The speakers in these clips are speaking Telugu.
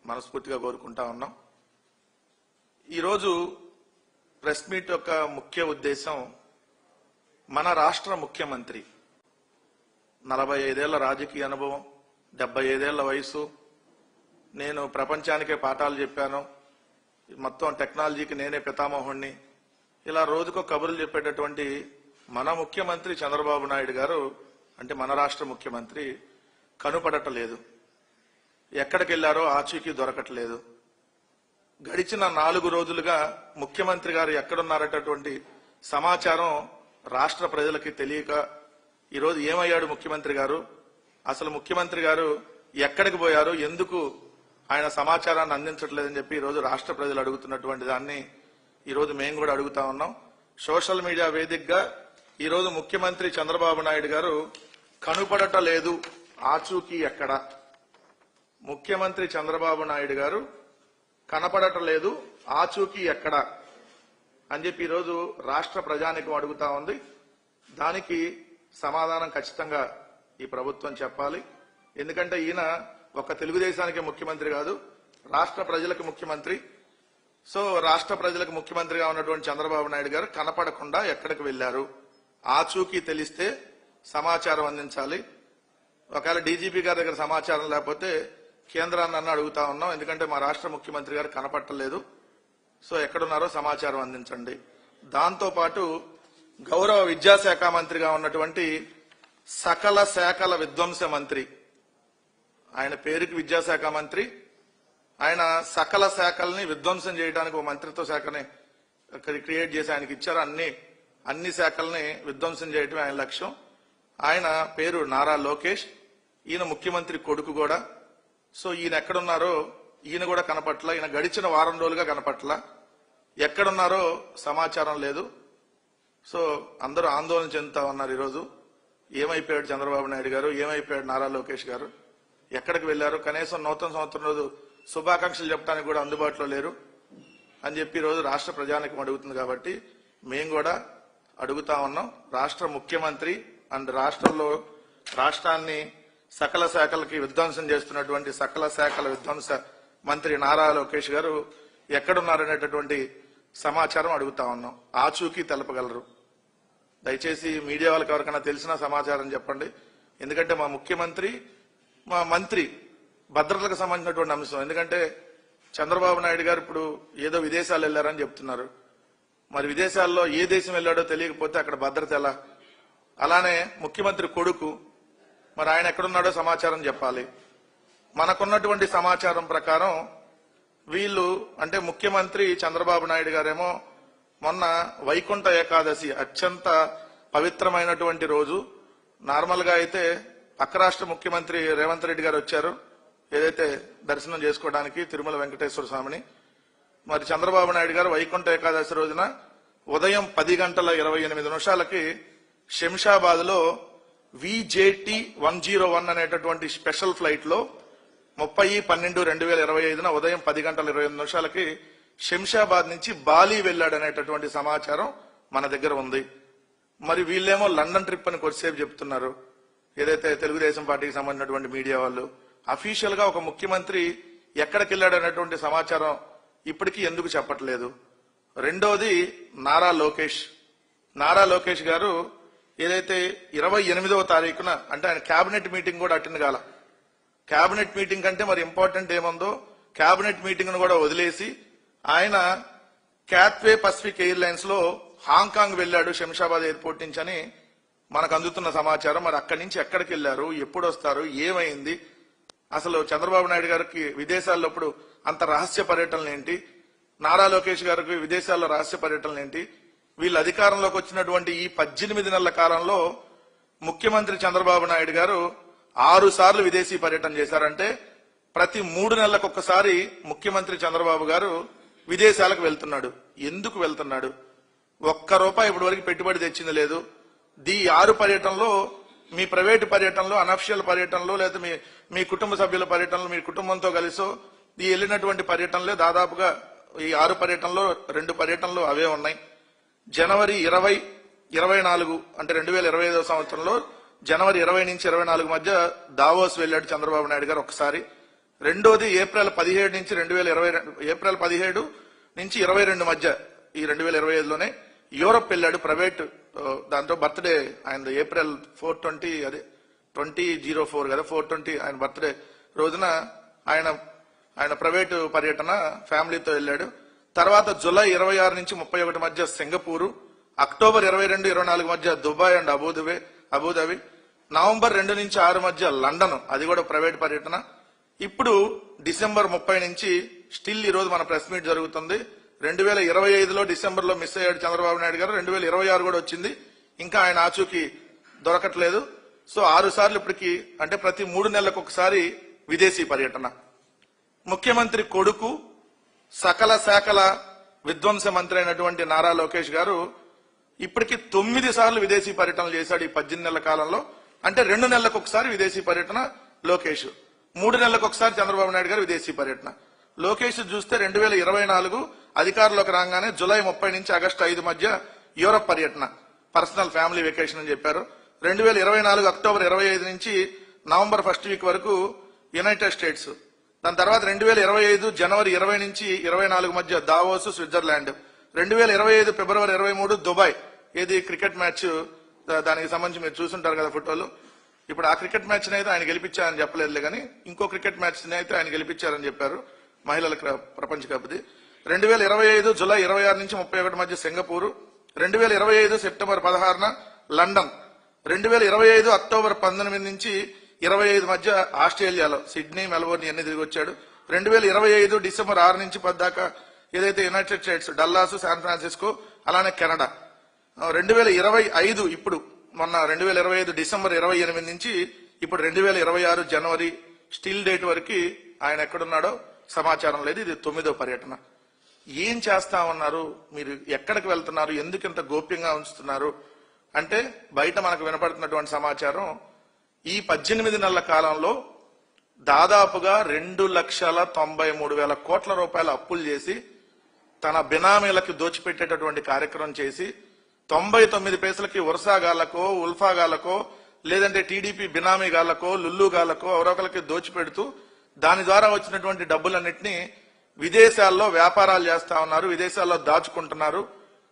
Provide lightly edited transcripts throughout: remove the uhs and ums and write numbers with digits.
మనస్ఫూర్తిగా కోరుకుంటా ఉన్నాం. ఈరోజు ప్రెస్ మీట్ యొక్క ముఖ్య ఉద్దేశం, మన రాష్ట్ర ముఖ్యమంత్రి 45 ఏళ్ల రాజకీయ అనుభవం, 75 ఏళ్ల వయసు, నేను ప్రపంచానికే పాఠాలు చెప్పాను, మొత్తం టెక్నాలజీకి నేనే పితామహుణ్ణి, ఇలా రోజుకో కబుర్లు చెప్పేటటువంటి మన ముఖ్యమంత్రి చంద్రబాబు నాయుడు గారు, అంటే మన రాష్ట్ర ముఖ్యమంత్రి కనుపడటలేదు. ఎక్కడికి వెళ్లారో ఆచూకీ దొరకట్లేదు. గడిచిన 4 రోజులుగా ముఖ్యమంత్రి గారు ఎక్కడున్నారటటువంటి సమాచారం రాష్ట్ర ప్రజలకి తెలియక, ఈరోజు ఏమయ్యాడు ముఖ్యమంత్రి గారు, అసలు ముఖ్యమంత్రి గారు ఎక్కడికి పోయారు, ఎందుకు ఆయన సమాచారాన్ని అందించట్లేదని చెప్పి ఈరోజు రాష్ట్ర ప్రజలు అడుగుతున్నటువంటి దాన్ని ఈరోజు మేము కూడా అడుగుతా ఉన్నాం. సోషల్ మీడియా వేదికగా ఈరోజు ముఖ్యమంత్రి చంద్రబాబు నాయుడు గారు కనుపడటలేదు, ఆచూకీ ఎక్కడ? ముఖ్యమంత్రి చంద్రబాబు నాయుడు గారు కనపడటలేదు, ఆచూకీ ఎక్కడ అని చెప్పి ఈరోజు రాష్ట్ర ప్రజానికం అడుగుతా ఉంది. దానికి సమాధానం ఖచ్చితంగా ఈ ప్రభుత్వం చెప్పాలి. ఎందుకంటే ఈయన ఒక తెలుగుదేశానికి ముఖ్యమంత్రి కాదు, రాష్ట్ర ప్రజలకు ముఖ్యమంత్రి. సో రాష్ట్ర ప్రజలకు ముఖ్యమంత్రిగా ఉన్నటువంటి చంద్రబాబు నాయుడు గారు కనపడకుండా ఎక్కడికి వెళ్లారు, ఆచూకీ తెలిస్తే సమాచారం అందించాలి. ఒకవేళ డీజీపీ గారి దగ్గర సమాచారం లేకపోతే కేంద్రాన్ని అన్న అడుగుతా ఉన్నాం. ఎందుకంటే మా రాష్ట్ర ముఖ్యమంత్రి గారు కనపట్టలేదు, సో ఎక్కడున్నారో సమాచారం అందించండి. దాంతో పాటు గౌరవ విద్యాశాఖ మంత్రిగా ఉన్నటువంటి సకల శాఖల విధ్వంస మంత్రి, ఆయన పేరుకి విద్యాశాఖ మంత్రి, ఆయన సకల శాఖల్ని విధ్వంసం చేయడానికి ఒక మంత్రిత్వ శాఖని క్రియేట్ చేసి ఆయనకి ఇచ్చారు. అన్ని శాఖల్ని విధ్వంసం చేయటమే ఆయన లక్ష్యం. ఆయన పేరు నారా లోకేష్, ఈయన ముఖ్యమంత్రి కొడుకు కూడా. సో ఈయన ఎక్కడున్నారో ఈయన కూడా కనపట్ల, ఈయన గడిచిన వారం రోజులుగా కనపట్ల, ఎక్కడున్నారో సమాచారం లేదు. సో అందరూ ఆందోళన చెందుతా ఉన్నారు. ఈరోజు ఏమైపోయాడు చంద్రబాబు నాయుడు గారు, ఏమైపోయాడు నారా లోకేష్ గారు, ఎక్కడికి వెళ్లారు, కనీసం నూతన సంవత్సరం రోజు శుభాకాంక్షలు చెప్పడానికి కూడా అందుబాటులో లేరు అని చెప్పి ఈరోజు రాష్ట్ర ప్రజానికం అడుగుతుంది. కాబట్టి మేము కూడా అడుగుతా ఉన్నాం. రాష్ట్ర ముఖ్యమంత్రి అండ్ రాష్ట్రాన్ని సకల శాఖలకి విధ్వంసం చేస్తున్నటువంటి సకల శాఖల విధ్వంస మంత్రి నారా లోకేష్ గారు ఎక్కడున్నారనేటటువంటి సమాచారం అడుగుతా ఉన్నాం. ఆచూకీ తెలపగలరు. దయచేసి మీడియా వాళ్ళకి ఎవరికైనా తెలిసిన సమాచారం చెప్పండి. ఎందుకంటే మా ముఖ్యమంత్రి, మా మంత్రి భద్రతలకు సంబంధించినటువంటి అంశం. ఎందుకంటే చంద్రబాబు నాయుడు గారు ఇప్పుడు ఏదో విదేశాలు వెళ్లారని చెప్తున్నారు. మరి విదేశాల్లో ఏ దేశం వెళ్లాడో తెలియకపోతే అక్కడ భద్రత ఎలా? అలానే ముఖ్యమంత్రి కొడుకు, మరి ఆయన ఎక్కడున్నాడో సమాచారం చెప్పాలి. మనకున్నటువంటి సమాచారం ప్రకారం వీళ్ళు, అంటే ముఖ్యమంత్రి చంద్రబాబు నాయుడు గారేమో మొన్న వైకుంఠ ఏకాదశి అత్యంత పవిత్రమైనటువంటి రోజు. నార్మల్ గా అయితే పక్క రాష్ట్ర ముఖ్యమంత్రి రేవంత్ రెడ్డి గారు వచ్చారు ఏదైతే దర్శనం చేసుకోవడానికి తిరుమల వెంకటేశ్వర స్వామిని. మరి చంద్రబాబు నాయుడు గారు వైకుంఠ ఏకాదశి రోజున ఉదయం 10:28 శంషాబాద్ లో VJT 101 అనేటటువంటి స్పెషల్ ఫ్లైట్ లో 30/12/2025 ఉదయం 10:29 శంషాబాద్ నుంచి బాలి వెళ్లాడనేటటువంటి సమాచారం మన దగ్గర ఉంది. మరి వీళ్ళేమో లండన్ ట్రిప్ అని కొద్దిసేపు చెప్తున్నారు. ఏదైతే తెలుగుదేశం పార్టీకి సంబంధించినటువంటి మీడియా వాళ్ళు అఫీషియల్ గా ఒక ముఖ్యమంత్రి ఎక్కడికి వెళ్లాడనేటువంటి సమాచారం ఇప్పటికీ ఎందుకు చెప్పట్లేదు? రెండోది నారా లోకేష్ గారు ఏదైతే 28వ తారీఖున, అంటే ఆయన కేబినెట్ మీటింగ్ కూడా అటెండ్ కాల. కేబినెట్ మీటింగ్ కంటే మరి ఇంపార్టెంట్ ఏముందో కేబినెట్ మీటింగ్ ను కూడా వదిలేసి ఆయన క్యాథ్వే పసిఫిక్ ఎయిర్లైన్స్ లో హాంకాంగ్ వెళ్లాడు శంషాబాద్ ఎయిర్పోర్ట్ నుంచి అని మనకు అందుతున్న సమాచారం. మరి అక్కడి నుంచి ఎక్కడికి వెళ్లారు, ఎప్పుడు వస్తారు, ఏమైంది, అసలు చంద్రబాబు నాయుడు గారికి విదేశాల్లో ఇప్పుడు అంత రహస్య పర్యటనలు ఏంటి, నారా లోకేష్ గారికి విదేశాల్లో రహస్య పర్యటనలు ఏంటి? వీళ్ళు అధికారంలోకి వచ్చినటువంటి ఈ 18 నెలల కాలంలో ముఖ్యమంత్రి చంద్రబాబు నాయుడు గారు 6 సార్లు విదేశీ పర్యటన చేశారంటే ప్రతి 3 నెలలకు ఒక్కసారి ముఖ్యమంత్రి చంద్రబాబు గారు విదేశాలకు వెళ్తున్నాడు. ఎందుకు వెళ్తున్నాడు? ₹1 ఇప్పటి వరకు పెట్టుబడి తెచ్చింది లేదు. ఈ 6 పర్యటనలో మీ ప్రైవేటు పర్యటనలో, అనఫిషియల్ పర్యటనలో, లేదా మీ కుటుంబ సభ్యుల పర్యటనలో, మీ కుటుంబంతో కలిసో ఈ వెళ్ళినటువంటి పర్యటనలే దాదాపుగా ఈ 6 పర్యటనలో 2 పర్యటనలు అవే ఉన్నాయి. జనవరి 20, 24 అంటే 2025వ సంవత్సరంలో జనవరి 20 నుంచి 24 మధ్య దావోస్ వెళ్లాడు చంద్రబాబు నాయుడు గారు ఒకసారి. రెండోది ఏప్రిల్ 17 నుంచి 2022 ఏప్రిల్ 17 నుంచి 22 మధ్య ఈ 2025లోనే యూరప్ వెళ్ళాడు ప్రైవేట్ దాంతో బర్త్డే ఆయన ఏప్రిల్ 420 అదే 2004 కదా 420 ఆయన బర్త్డే రోజున ఆయన ప్రైవేటు పర్యటన ఫ్యామిలీతో వెళ్ళాడు. తర్వాత జూలై 26 నుంచి 31 మధ్య సింగపూరు, అక్టోబర్ 22, 24 మధ్య దుబాయ్ అండ్ అబుదాబి, నవంబర్ 2 నుంచి 6 మధ్య లండన్, అది కూడా ప్రైవేట్ పర్యటన. ఇప్పుడు డిసెంబర్ 30 నుంచి స్టిల్ ఈ రోజు మన ప్రెస్ మీట్ జరుగుతుంది. 2025లో డిసెంబర్ లో మిస్ అయ్యాడు చంద్రబాబు నాయుడు గారు. 2026 కూడా వచ్చింది, ఇంకా ఆయన ఆచూకీ దొరకట్లేదు. సో 6 సార్లు ఇప్పటికి, అంటే ప్రతి 3 నెలలకు ఒకసారి విదేశీ పర్యటన. ముఖ్యమంత్రి కొడుకు సకల శాఖల విధ్వంస మంత్రి అయినటువంటి నారా లోకేష్ గారు ఇప్పటికి 9 సార్లు విదేశీ పర్యటనలు చేశాడు ఈ 18 నెలల కాలంలో. అంటే 2 నెలలకు ఒకసారి విదేశీ పర్యటన లోకేష్, 3 నెలలకు ఒకసారి చంద్రబాబు నాయుడు గారు విదేశీ పర్యటన. లోకేష్ చూస్తే 2024 అధికారంలోకి రాగానే జూలై 30 నుంచి ఆగస్టు 5 మధ్య యూరప్ పర్యటన, పర్సనల్ ఫ్యామిలీ వెకేషన్ అని చెప్పారు. 2024 అక్టోబర్ 25 నుంచి నవంబర్ 1 వీక్ వరకు యునైటెడ్ స్టేట్స్. దాని తర్వాత 2025 జనవరి 20 నుంచి 24 మధ్య దావోస్, స్విట్జర్లాండ్. 2025 ఫిబ్రవరి 23 దుబాయ్, ఏది క్రికెట్ మ్యాచ్, దానికి సంబంధించి మీరు చూసుంటారు కదా ఫోటోలు. ఇప్పుడు ఆ క్రికెట్ మ్యాచ్ అయితే ఆయన గెలిపించారని చెప్పలేదులే కానీ ఇంకో క్రికెట్ మ్యాచ్ అయితే ఆయన గెలిపించారని చెప్పారు, మహిళల ప్రపంచ కప్ది. 2025 జూలై 26 నుంచి 31 మధ్య సింగపూరు. 2025 September 16 London. 2025 అక్టోబర్ 19 నుంచి 25 మధ్య ఆస్ట్రేలియాలో సిడ్నీ, మెల్బోర్న్ అన్ని తిరిగి వచ్చాడు. 2025 డిసెంబర్ 6 నుంచి 10 దాకా ఏదైతే United states, Dallas, San Francisco, అలానే కెనడా. 2025 ఇప్పుడు మొన్న 2025 డిసెంబర్ 28 నుంచి ఇప్పుడు 2026 జనవరి స్టిల్ డేట్ వరకు ఆయన ఎక్కడున్నాడో సమాచారం లేదు. ఇది 9వ పర్యటన. ఏం చేస్తా ఉన్నారు మీరు, ఎక్కడికి వెళ్తున్నారు, ఎందుకు ఇంత గోప్యంగా ఉంచుతున్నారు అంటే బయట మనకు వినపడుతున్నటువంటి సమాచారం ఈ 18 నెలల కాలంలో దాదాపుగా 2,93,000 కోట్ల రూపాయల అప్పులు చేసి తన బినామీలకి దోచిపెట్టేటటువంటి కార్యక్రమం చేసి 99 పైసలకి ఉల్ఫా ఉల్ఫాగాలకో లేదంటే టీడీపీ బినామీగాళ్లకో లుల్లుగాళ్లకో ఎవరొకరికి దోచిపెడుతూ దాని ద్వారా వచ్చినటువంటి డబ్బులన్నింటినీ విదేశాల్లో వ్యాపారాలు చేస్తా ఉన్నారు, విదేశాల్లో దాచుకుంటున్నారు.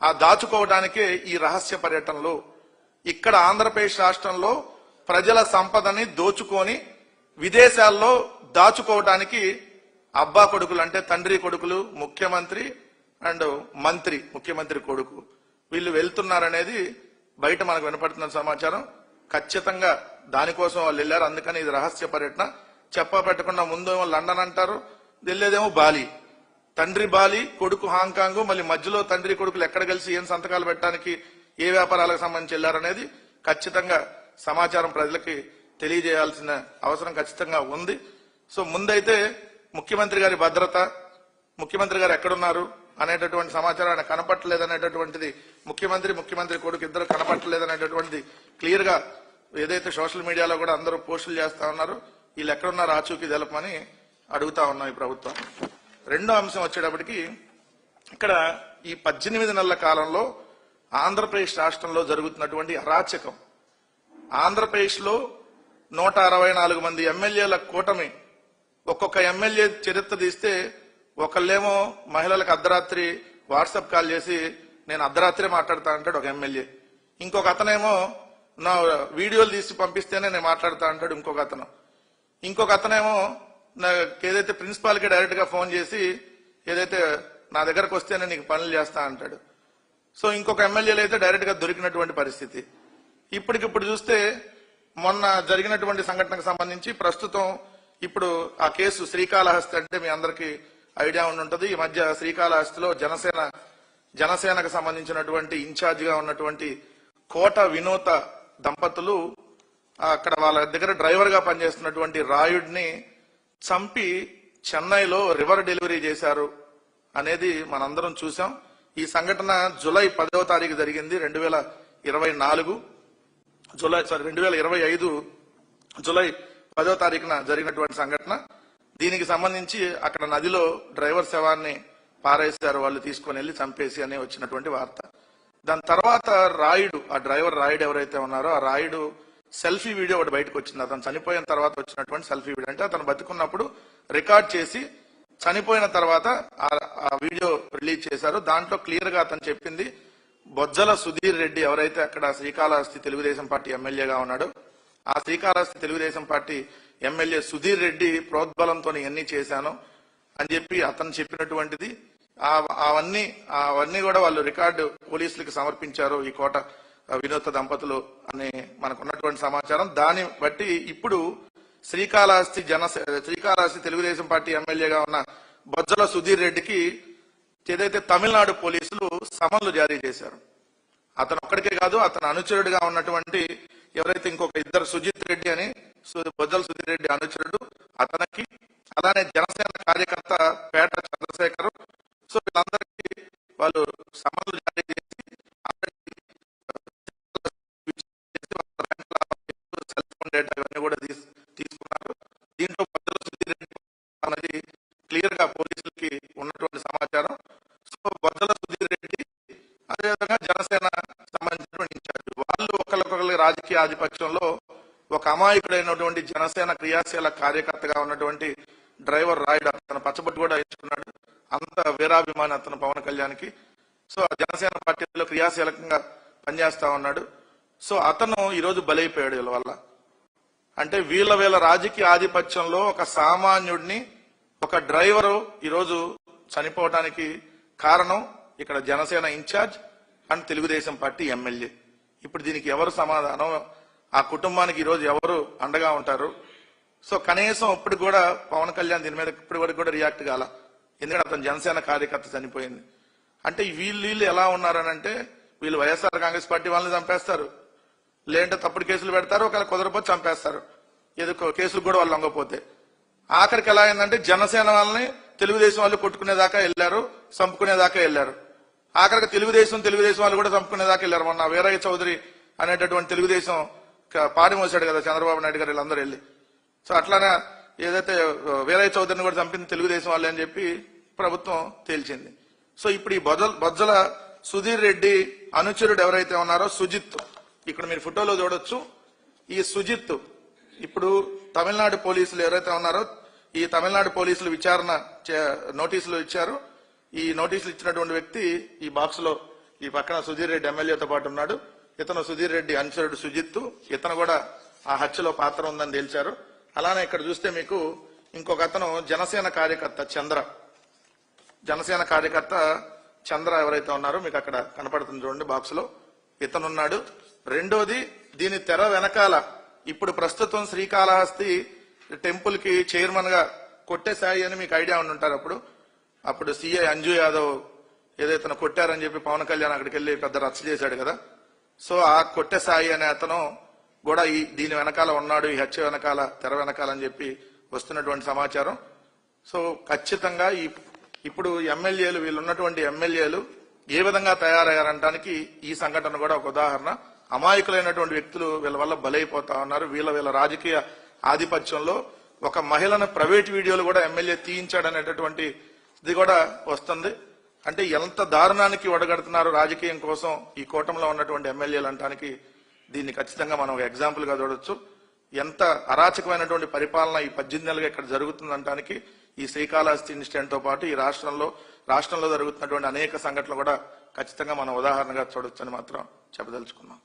ఆ దాచుకోవడానికే ఈ రహస్య పర్యటనలు. ఇక్కడ ఆంధ్రప్రదేశ్ రాష్ట్రంలో ప్రజల సంపదని దోచుకొని విదేశాల్లో దాచుకోవడానికి అబ్బా కొడుకులు, అంటే తండ్రి కొడుకులు, ముఖ్యమంత్రి అండ్ మంత్రి, ముఖ్యమంత్రి కొడుకు, వీళ్ళు వెళ్తున్నారనేది బయట మనకు వినపడుతున్న సమాచారం. ఖచ్చితంగా దానికోసం వాళ్ళు వెళ్లారు. అందుకని ఇది రహస్య పర్యటన. చెప్పబెట్టకుండా ముందేమో లండన్ అంటారు, వెళ్ళేదేమో బాలి. తండ్రి బాలి, కొడుకు హాంకాంగ్, మళ్ళీ మధ్యలో తండ్రి కొడుకులు ఎక్కడ కలిసి ఏం సంతకాలు పెట్టడానికి, ఏ వ్యాపారాలకు సంబంధించి వెళ్లారనేది ఖచ్చితంగా సమాచారం ప్రజలకి తెలియజేయాల్సిన అవసరం ఖచ్చితంగా ఉంది. సో ముందైతే ముఖ్యమంత్రి గారి భద్రత, ముఖ్యమంత్రి గారు ఎక్కడున్నారు అనేటటువంటి సమాచారం ఆయన కనపట్టలేదనేటటువంటిది, ముఖ్యమంత్రి కొడుకు ఇద్దరు కనపట్టలేదనేటటువంటిది క్లియర్ గా ఏదైతే సోషల్ మీడియాలో కూడా అందరూ పోస్టులు చేస్తా ఉన్నారు, వీళ్ళు ఎక్కడున్నారు ఆచూకీ తెలపమని అడుగుతా ఉన్నాం ఈ ప్రభుత్వం. రెండో అంశం వచ్చేటప్పటికి ఇక్కడ ఈ 18 నెలల కాలంలో ఆంధ్రప్రదేశ్ రాష్ట్రంలో జరుగుతున్నటువంటి అరాచకం. ఆంధ్రప్రదేశ్ లో 164 మంది ఎమ్మెల్యేల కూటమి. ఒక్కొక్క ఎమ్మెల్యే చరిత్ర తీస్తే ఒకళ్ళేమో మహిళలకు అర్ధరాత్రి వాట్సాప్ కాల్ చేసి నేను అర్ధరాత్రి మాట్లాడతా అంటాడు ఒక ఎమ్మెల్యే. ఇంకొక అతనేమో నా వీడియోలు తీసి పంపిస్తేనే నేను మాట్లాడతా అంటాడు ఇంకొక అతను. ఇంకొక అతనేమో ఏదైతే ప్రిన్సిపాల్ కి డైరెక్ట్ గా ఫోన్ చేసి ఏదైతే నా దగ్గరకు వస్తేనే నీకు పనులు చేస్తా అంటాడు. సో ఇంకొక ఎమ్మెల్యేలు అయితే డైరెక్ట్ గా దొరికినటువంటి పరిస్థితి. ఇప్పటికిప్పుడు చూస్తే మొన్న జరిగినటువంటి సంఘటనకు సంబంధించి ప్రస్తుతం ఇప్పుడు ఆ కేసు శ్రీకాళహస్తి, అంటే మీ అందరికీ ఐడియా ఉండుంటది. ఈ మధ్య శ్రీకాళహస్తిలో జనసేనకు సంబంధించినటువంటి ఇన్ఛార్జ్ గా ఉన్నటువంటి కోట వినోత దంపతులు అక్కడ వాళ్ళ దగ్గర డ్రైవర్ గా పనిచేస్తున్నటువంటి రాయుడిని చంపి చెన్నైలో రివర్ డెలివరీ చేశారు అనేది మనందరం చూసాం. ఈ సంఘటన జూలై 10వ తారీఖు జరిగింది, 2025 జూలై 10వ తారీఖున జరిగినటువంటి సంఘటన. దీనికి సంబంధించి అక్కడ నదిలో డ్రైవర్ శవాన్ని పారేశారు వాళ్ళు, తీసుకుని వెళ్లి చంపేసి అనే వచ్చినటువంటి వార్త. దాని తర్వాత రాయుడు, ఆ డ్రైవర్ రాయుడు ఎవరైతే ఉన్నారో ఆ రాయుడు సెల్ఫీ వీడియో ఒకటి బయటకు వచ్చింది. అతను చనిపోయిన తర్వాత వచ్చినటువంటి సెల్ఫీ వీడియో. అంటే అతను బతుకున్నప్పుడు రికార్డ్ చేసి చనిపోయిన తర్వాత ఆ వీడియో రిలీజ్ చేశారు. దాంట్లో క్లియర్ గా అతను చెప్పింది, బొజ్జల సుధీర్ రెడ్డి ఎవరైతే అక్కడ శ్రీకాళహస్తి తెలుగుదేశం పార్టీ ఎమ్మెల్యేగా ఉన్నాడో, ఆ శ్రీకాళహస్తి తెలుగుదేశం పార్టీ ఎమ్మెల్యే సుధీర్ రెడ్డి ప్రోద్బలంతో ఇవన్నీ చేశాను అని చెప్పి అతను చెప్పినటువంటిది. అవన్నీ కూడా వాళ్ళు రికార్డు పోలీసులకు సమర్పించారు ఈ కోట వినూత్న దంపతులు అని మనకున్నటువంటి సమాచారం. దాన్ని బట్టి ఇప్పుడు శ్రీకాళహస్తి తెలుగుదేశం పార్టీ ఎమ్మెల్యేగా ఉన్న బొజ్జల సుధీర్ రెడ్డికి ఏదైతే తమిళనాడు పోలీసులు సమన్లు జారీ చేశారు. అతను ఒక్కడికే కాదు, అతను అనుచరుడిగా ఉన్నటువంటి ఎవరైతే ఇంకొక ఇద్దరు, సుజిత్ రెడ్డి అని బొజ్జల సుధీర్ రెడ్డి అనుచరుడు, అతనికి అలానే జనసేన కార్యకర్త పేట చంద్రశేఖర్, సో వీళ్ళందరికీ వాళ్ళు సమన్లు జారీ చేసి సెల్ ఫోన్ డేటా ఇవన్నీ కూడా తీసుకున్నారు. దీంట్లో బొజ్జల సుధీర్ రెడ్డి అనేది క్లియర్ గా పోలీసులకి ఉన్నటువంటి సమాచారం. సో బొజ్జల సుధీర్ రెడ్డి అదేవిధంగా జనసేన సంబంధించినటువంటి ఇన్ఛార్జ్, వాళ్ళు ఒకరికొకరి రాజకీయ ఆధిపత్యంలో ఒక అమాయకుడైనటువంటి జనసేన క్రియాశీల కార్యకర్తగా ఉన్నటువంటి డ్రైవర్ రాయుడు, అతను పచ్చబొట్టు కూడా ఇచ్చుకున్నాడు, అంత వీరాభిమాని అతను పవన్ కళ్యాణ్కి. సో జనసేన పార్టీలో క్రియాశీలకంగా పనిచేస్తా ఉన్నాడు. సో అతను ఈరోజు బలైపోయాడు వీళ్ళ వల్ల. అంటే వీళ్ళ రాజకీయ ఆధిపత్యంలో ఒక సామాన్యుడిని, ఒక డ్రైవరు ఈరోజు చనిపోవడానికి కారణం ఇక్కడ Janasena incharge and Telugu Desam party MLA. ఇప్పుడు దీనికి ఎవరు సమాధానం? ఆ కుటుంబానికి ఈరోజు ఎవరు అండగా ఉంటారు? సో కనీసం ఇప్పుడు కూడా పవన్ కళ్యాణ్ దీని మీద ఇప్పటి వరకు కూడా రియాక్ట్ కాల. ఎందుకంటే అతను జనసేన కార్యకర్త చనిపోయింది. అంటే వీళ్ళు ఎలా ఉన్నారనంటే, వీళ్ళు వైఎస్ఆర్ కాంగ్రెస్ పార్టీ వాళ్ళని చంపేస్తారు, లేదంటే తప్పుడు కేసులు పెడతారు, ఒకవేళ కుదరపోతే చంపేస్తారు, ఏదో కేసులు కూడా వాళ్ళు లొంగపోతే. ఆఖరికి ఎలా అయిందంటే జనసేన వాళ్ళని తెలుగుదేశం వాళ్ళు కొట్టుకునేదాకా వెళ్ళారు, చంపుకునేదాకా వెళ్ళారు. ఆఖరికి తెలుగుదేశం వాళ్ళు కూడా చంపుకునేదాకా వెళ్ళారు. మొన్న వీరయ్య చౌదరి అనేటటువంటి తెలుగుదేశం పాడి మోసాడు కదా చంద్రబాబు నాయుడు గారు వీళ్ళందరూ వెళ్ళి. సో అట్లానే ఏదైతే వీరయ్య చౌదరిని కూడా చంపింది తెలుగుదేశం వాళ్ళే అని చెప్పి ప్రభుత్వం తేల్చింది. సో ఇప్పుడు ఈ బొజ్జల సుధీర్ రెడ్డి అనుచరుడు ఎవరైతే ఉన్నారో సుజిత్, ఇక్కడ మీరు ఫోటోలో చూడొచ్చు. ఈ సుజిత్ ఇప్పుడు తమిళనాడు పోలీసులు ఎవరైతే ఉన్నారో, ఈ తమిళనాడు పోలీసులు విచారణ నోటీసులు ఇచ్చారు. ఈ నోటీసులు ఇచ్చినటువంటి వ్యక్తి ఈ బాక్స్ లో ఈ పక్కన సుధీర్ రెడ్డి ఎమ్మెల్యేతో పాటు ఉన్నాడు. ఇతను సుధీర్ రెడ్డి అనుచరుడు సుజిత్, ఇతను కూడా ఆ హత్యలో పాత్ర ఉందని తేల్చారు. అలానే ఇక్కడ చూస్తే మీకు ఇంకొక అతను జనసేన కార్యకర్త చంద్ర ఎవరైతే ఉన్నారో మీకు అక్కడ కనపడుతుంది చూడండి బాక్స్ లో, ఇతనున్నాడు. రెండోది దీని తెర వెనకాల ఇప్పుడు ప్రస్తుతం శ్రీకాళహస్తి టెంపుల్ కి చైర్మన్ గా కొట్టే సాయి అని మీకు ఐడియా ఉండి ఉంటారు. అప్పుడు సిఐ అంజు యాదవ్ ఏదైతే కొట్టారని చెప్పి పవన్ కళ్యాణ్ అక్కడికి వెళ్ళి పెద్ద రచ్చ చేశాడు కదా. సో ఆ కొట్టే సాయి అనే అతను కూడా దీని వెనకాల ఉన్నాడు, ఈ హత్య వెనకాల తెర వెనకాల అని చెప్పి వస్తున్నటువంటి సమాచారం. సో ఖచ్చితంగా ఇప్పుడు ఎమ్మెల్యేలు, వీళ్ళు ఉన్నటువంటి ఎమ్మెల్యేలు ఏ విధంగా తయారయ్యారంటానికి ఈ సంఘటన కూడా ఒక ఉదాహరణ. అమాయకులైనటువంటి వ్యక్తులు వీళ్ళ వల్ల బలైపోతా ఉన్నారు. వీళ్ళ రాజకీయ ఆధిపత్యంలో ఒక మహిళను ప్రైవేట్ వీడియోలు కూడా ఎమ్మెల్యే తీయించాడనేటటువంటి ఇది కూడా వస్తుంది. అంటే ఎంత దారుణానికి ఒడగడుతున్నారు రాజకీయం కోసం ఈ కూటమిలో ఉన్నటువంటి ఎమ్మెల్యేలు అంటానికి దీన్ని ఖచ్చితంగా మనం ఒక ఎగ్జాంపుల్ గా చూడొచ్చు. ఎంత అరాచకమైనటువంటి పరిపాలన ఈ 18 నెలలుగా ఇక్కడ జరుగుతుందంటానికి ఈ శ్రీకాళహస్తి ఇన్సిడెంట్ తో పాటు ఈ రాష్ట్రంలో జరుగుతున్నటువంటి అనేక సంఘటనలు కూడా ఖచ్చితంగా మనం ఉదాహరణగా చూడొచ్చని మాత్రం చెప్పదలుచుకున్నాం.